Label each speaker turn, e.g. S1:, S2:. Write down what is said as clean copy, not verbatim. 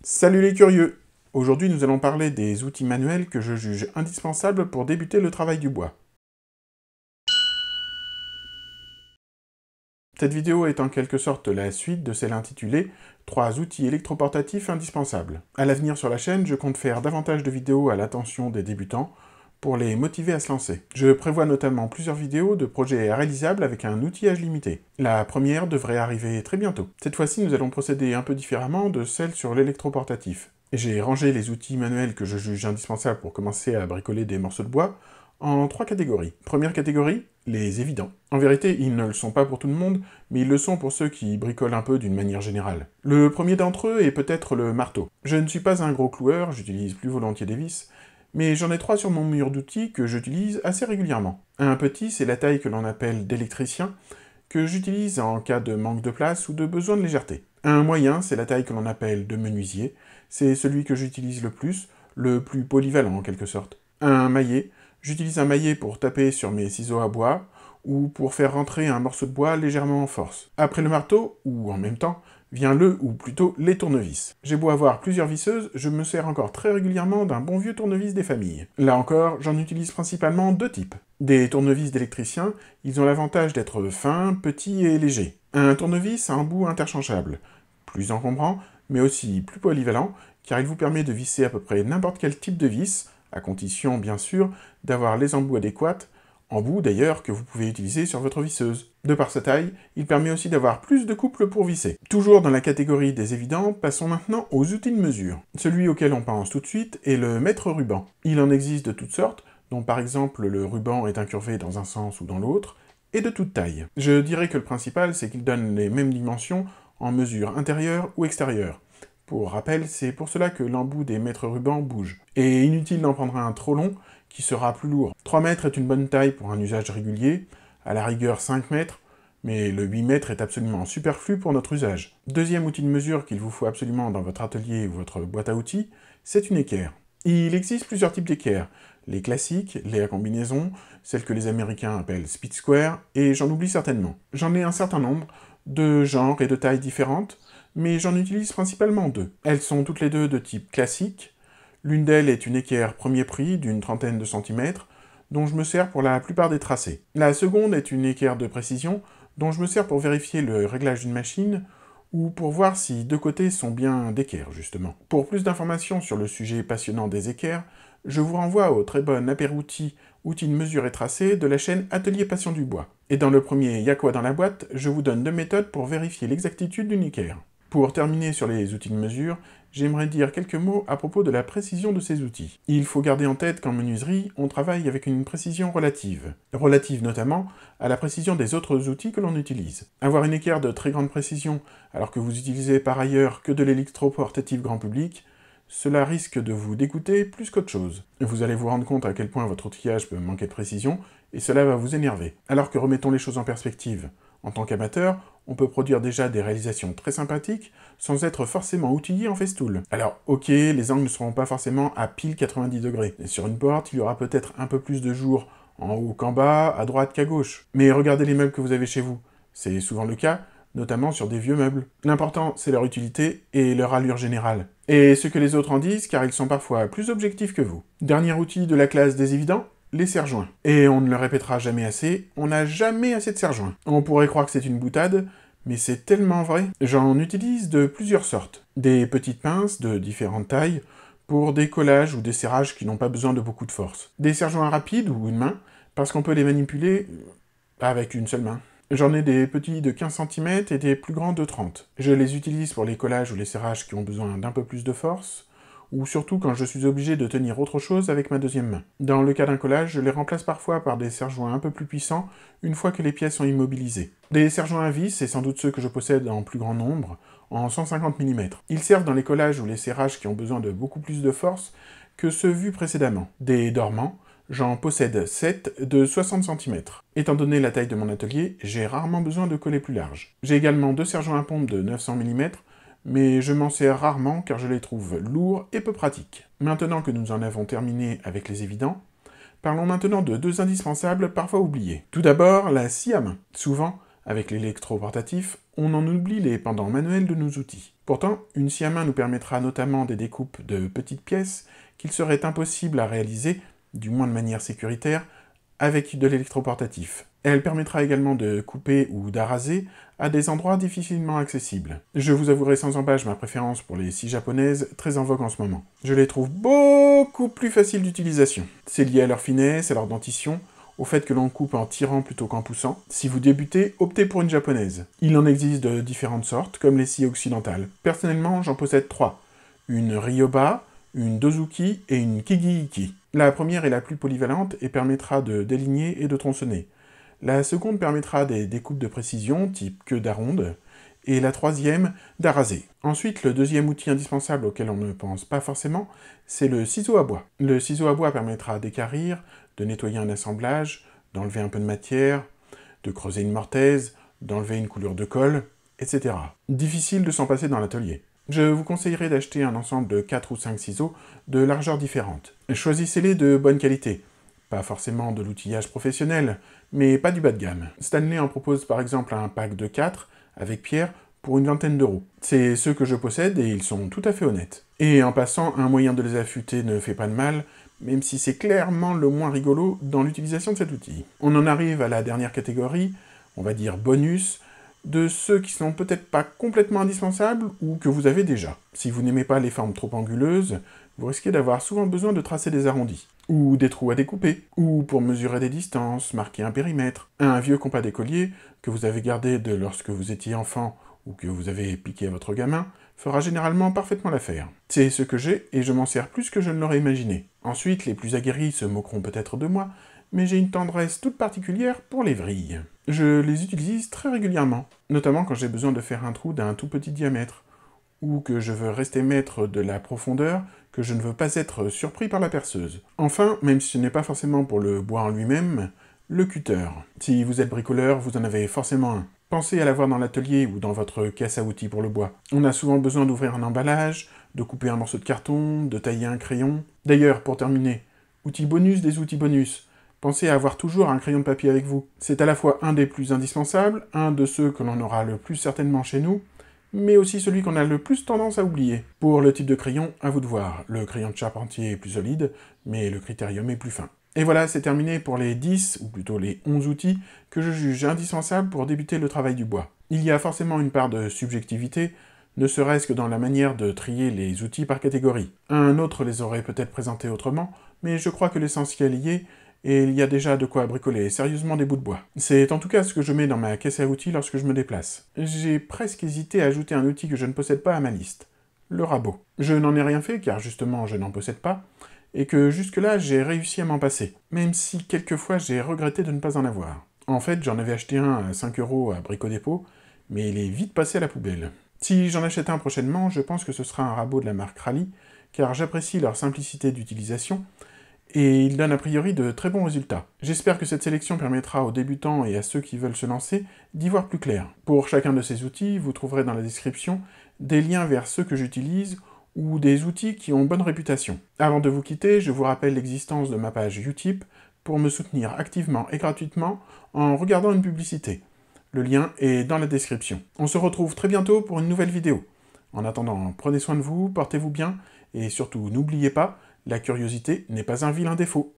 S1: Salut les curieux! Aujourd'hui nous allons parler des outils manuels que je juge indispensables pour débuter le travail du bois. Cette vidéo est en quelque sorte la suite de celle intitulée « 3 outils électroportatifs indispensables ». À l'avenir sur la chaîne, je compte faire davantage de vidéos à l'attention des débutants pour les motiver à se lancer. Je prévois notamment plusieurs vidéos de projets réalisables avec un outillage limité. La première devrait arriver très bientôt. Cette fois-ci, nous allons procéder un peu différemment de celle sur l'électroportatif. J'ai rangé les outils manuels que je juge indispensables pour commencer à bricoler des morceaux de bois en 3 catégories. Première catégorie, les évidents. En vérité, ils ne le sont pas pour tout le monde, mais ils le sont pour ceux qui bricolent un peu d'une manière générale. Le premier d'entre eux est peut-être le marteau. Je ne suis pas un gros cloueur, j'utilise plus volontiers des vis, mais j'en ai 3 sur mon mur d'outils que j'utilise assez régulièrement. Un petit, c'est la taille que l'on appelle d'électricien, que j'utilise en cas de manque de place ou de besoin de légèreté. Un moyen, c'est la taille que l'on appelle de menuisier, c'est celui que j'utilise le plus polyvalent en quelque sorte. Un maillet, j'utilise un maillet pour taper sur mes ciseaux à bois, ou pour faire rentrer un morceau de bois légèrement en force. Après le marteau, ou en même temps, vient ou plutôt les tournevis. J'ai beau avoir plusieurs visseuses, je me sers encore très régulièrement d'un bon vieux tournevis des familles. Là encore, j'en utilise principalement 2 types. Des tournevis d'électricien, ils ont l'avantage d'être fins, petits et légers. Un tournevis a un bout interchangeable, plus encombrant, mais aussi plus polyvalent, car il vous permet de visser à peu près n'importe quel type de vis, à condition, bien sûr, d'avoir les embouts adéquats, embouts d'ailleurs que vous pouvez utiliser sur votre visseuse. De par sa taille, il permet aussi d'avoir plus de couples pour visser. Toujours dans la catégorie des évidents, passons maintenant aux outils de mesure. Celui auquel on pense tout de suite est le mètre-ruban. Il en existe de toutes sortes, dont par exemple le ruban est incurvé dans un sens ou dans l'autre, et de toute taille. Je dirais que le principal, c'est qu'il donne les mêmes dimensions en mesure intérieure ou extérieure. Pour rappel, c'est pour cela que l'embout des mètres rubans bouge. Et inutile d'en prendre un trop long, qui sera plus lourd. 3 mètres est une bonne taille pour un usage régulier, à la rigueur 5 mètres, mais le 8 mètres est absolument superflu pour notre usage. Deuxième outil de mesure qu'il vous faut absolument dans votre atelier ou votre boîte à outils, c'est une équerre. Il existe plusieurs types d'équerres. Les classiques, les à combinaison, celles que les Américains appellent speed square, et j'en oublie certainement. J'en ai un certain nombre, de genres et de tailles différentes, mais j'en utilise principalement 2. Elles sont toutes les 2 de type classique. L'une d'elles est une équerre premier prix d'une trentaine de centimètres, dont je me sers pour la plupart des tracés. La seconde est une équerre de précision, dont je me sers pour vérifier le réglage d'une machine, ou pour voir si 2 côtés sont bien d'équerre, justement. Pour plus d'informations sur le sujet passionnant des équerres, je vous renvoie au très bon apéroutil outils de mesure et tracé de la chaîne Atelier Passion du Bois. Et dans le premier Y'a quoi dans la boîte, je vous donne 2 méthodes pour vérifier l'exactitude d'une équerre. Pour terminer sur les outils de mesure, j'aimerais dire quelques mots à propos de la précision de ces outils. Il faut garder en tête qu'en menuiserie, on travaille avec une précision relative. Relative notamment à la précision des autres outils que l'on utilise. Avoir une équerre de très grande précision, alors que vous utilisez par ailleurs que de l'électroportatif grand public, cela risque de vous dégoûter plus qu'autre chose. Vous allez vous rendre compte à quel point votre outillage peut manquer de précision, et cela va vous énerver. Alors que remettons les choses en perspective. En tant qu'amateur, on peut produire déjà des réalisations très sympathiques sans être forcément outillé en festoule. Alors ok, les angles ne seront pas forcément à pile 90 degrés. Et sur une porte, il y aura peut-être un peu plus de jour en haut qu'en bas, à droite qu'à gauche. Mais regardez les meubles que vous avez chez vous. C'est souvent le cas, notamment sur des vieux meubles. L'important, c'est leur utilité et leur allure générale. Et ce que les autres en disent, car ils sont parfois plus objectifs que vous. Dernier outil de la classe des évidents, les serre-joints. Et on ne le répétera jamais assez, on n'a jamais assez de serre-joints. On pourrait croire que c'est une boutade, mais c'est tellement vrai. J'en utilise de plusieurs sortes. Des petites pinces de différentes tailles, pour des collages ou des serrages qui n'ont pas besoin de beaucoup de force. Des serre-joints rapides ou une main, parce qu'on peut les manipuler avec une seule main. J'en ai des petits de 15 cm et des plus grands de 30. Je les utilise pour les collages ou les serrages qui ont besoin d'un peu plus de force, ou surtout quand je suis obligé de tenir autre chose avec ma deuxième main. Dans le cas d'un collage, je les remplace parfois par des serre-joints un peu plus puissants, une fois que les pièces sont immobilisées. Des serre-joints à vis, c'est sans doute ceux que je possède en plus grand nombre, en 150 mm. Ils servent dans les collages ou les serrages qui ont besoin de beaucoup plus de force que ceux vus précédemment. Des dormants, j'en possède 7 de 60 cm. Étant donné la taille de mon atelier, j'ai rarement besoin de coller plus large. J'ai également 2 serre-joints à pompe de 900 mm, mais je m'en sers rarement car je les trouve lourds et peu pratiques. Maintenant que nous en avons terminé avec les évidents, parlons maintenant de 2 indispensables parfois oubliés. Tout d'abord, la scie à main. Souvent, avec l'électroportatif, on en oublie les pendants manuels de nos outils. Pourtant, une scie à main nous permettra notamment des découpes de petites pièces qu'il serait impossible à réaliser, du moins de manière sécuritaire, avec de l'électroportatif. Elle permettra également de couper ou d'araser à des endroits difficilement accessibles. Je vous avouerai sans embâche ma préférence pour les scies japonaises, très en vogue en ce moment. Je les trouve beaucoup plus faciles d'utilisation. C'est lié à leur finesse, à leur dentition, au fait que l'on coupe en tirant plutôt qu'en poussant. Si vous débutez, optez pour une japonaise. Il en existe de différentes sortes, comme les scies occidentales. Personnellement, j'en possède 3. Une Ryoba, une Dozuki et une Kigi-Iki. La première est la plus polyvalente et permettra de déligner et de tronçonner. La seconde permettra des découpes de précision, type queue d'aronde, et la troisième, d'araser. Ensuite, le deuxième outil indispensable auquel on ne pense pas forcément, c'est le ciseau à bois. Le ciseau à bois permettra d'équarrir, de nettoyer un assemblage, d'enlever un peu de matière, de creuser une mortaise, d'enlever une coulure de colle, etc. Difficile de s'en passer dans l'atelier. Je vous conseillerais d'acheter un ensemble de 4 ou 5 ciseaux de largeurs différentes. Choisissez-les de bonne qualité. Pas forcément de l'outillage professionnel, mais pas du bas de gamme. Stanley en propose par exemple un pack de 4, avec pierre, pour une vingtaine d'euros. C'est ceux que je possède et ils sont tout à fait honnêtes. Et en passant, un moyen de les affûter ne fait pas de mal, même si c'est clairement le moins rigolo dans l'utilisation de cet outil. On en arrive à la dernière catégorie, on va dire bonus, de ceux qui sont peut-être pas complètement indispensables ou que vous avez déjà. Si vous n'aimez pas les formes trop anguleuses, vous risquez d'avoir souvent besoin de tracer des arrondis, ou des trous à découper, ou pour mesurer des distances, marquer un périmètre. Un vieux compas d'écolier que vous avez gardé de lorsque vous étiez enfant ou que vous avez piqué à votre gamin fera généralement parfaitement l'affaire. C'est ce que j'ai et je m'en sers plus que je ne l'aurais imaginé. Ensuite, les plus aguerris se moqueront peut-être de moi, mais j'ai une tendresse toute particulière pour les vrilles. Je les utilise très régulièrement, notamment quand j'ai besoin de faire un trou d'un tout petit diamètre, ou que je veux rester maître de la profondeur, que je ne veux pas être surpris par la perceuse. Enfin, même si ce n'est pas forcément pour le bois en lui-même, le cutter. Si vous êtes bricoleur, vous en avez forcément un. Pensez à l'avoir dans l'atelier ou dans votre caisse à outils pour le bois. On a souvent besoin d'ouvrir un emballage, de couper un morceau de carton, de tailler un crayon. D'ailleurs, pour terminer, outil bonus des outils bonus. Pensez à avoir toujours un crayon de papier avec vous. C'est à la fois un des plus indispensables, un de ceux que l'on aura le plus certainement chez nous, mais aussi celui qu'on a le plus tendance à oublier. Pour le type de crayon, à vous de voir. Le crayon de charpentier est plus solide, mais le critérium est plus fin. Et voilà, c'est terminé pour les 10, ou plutôt les 11 outils que je juge indispensables pour débuter le travail du bois. Il y a forcément une part de subjectivité, ne serait-ce que dans la manière de trier les outils par catégorie. Un autre les aurait peut-être présentés autrement, mais je crois que l'essentiel y est, et il y a déjà de quoi bricoler sérieusement des bouts de bois. C'est en tout cas ce que je mets dans ma caisse à outils lorsque je me déplace. J'ai presque hésité à ajouter un outil que je ne possède pas à ma liste, le rabot. Je n'en ai rien fait, car justement je n'en possède pas, et que jusque-là j'ai réussi à m'en passer, même si quelquefois j'ai regretté de ne pas en avoir. En fait, j'en avais acheté un à 5 € à Brico Dépôt, mais il est vite passé à la poubelle. Si j'en achète un prochainement, je pense que ce sera un rabot de la marque Rally, car j'apprécie leur simplicité d'utilisation, et il donne a priori de très bons résultats. J'espère que cette sélection permettra aux débutants et à ceux qui veulent se lancer d'y voir plus clair. Pour chacun de ces outils, vous trouverez dans la description des liens vers ceux que j'utilise ou des outils qui ont bonne réputation. Avant de vous quitter, je vous rappelle l'existence de ma page Utip pour me soutenir activement et gratuitement en regardant une publicité. Le lien est dans la description. On se retrouve très bientôt pour une nouvelle vidéo. En attendant, prenez soin de vous, portez-vous bien, et surtout n'oubliez pas, la curiosité n'est pas un vilain défaut.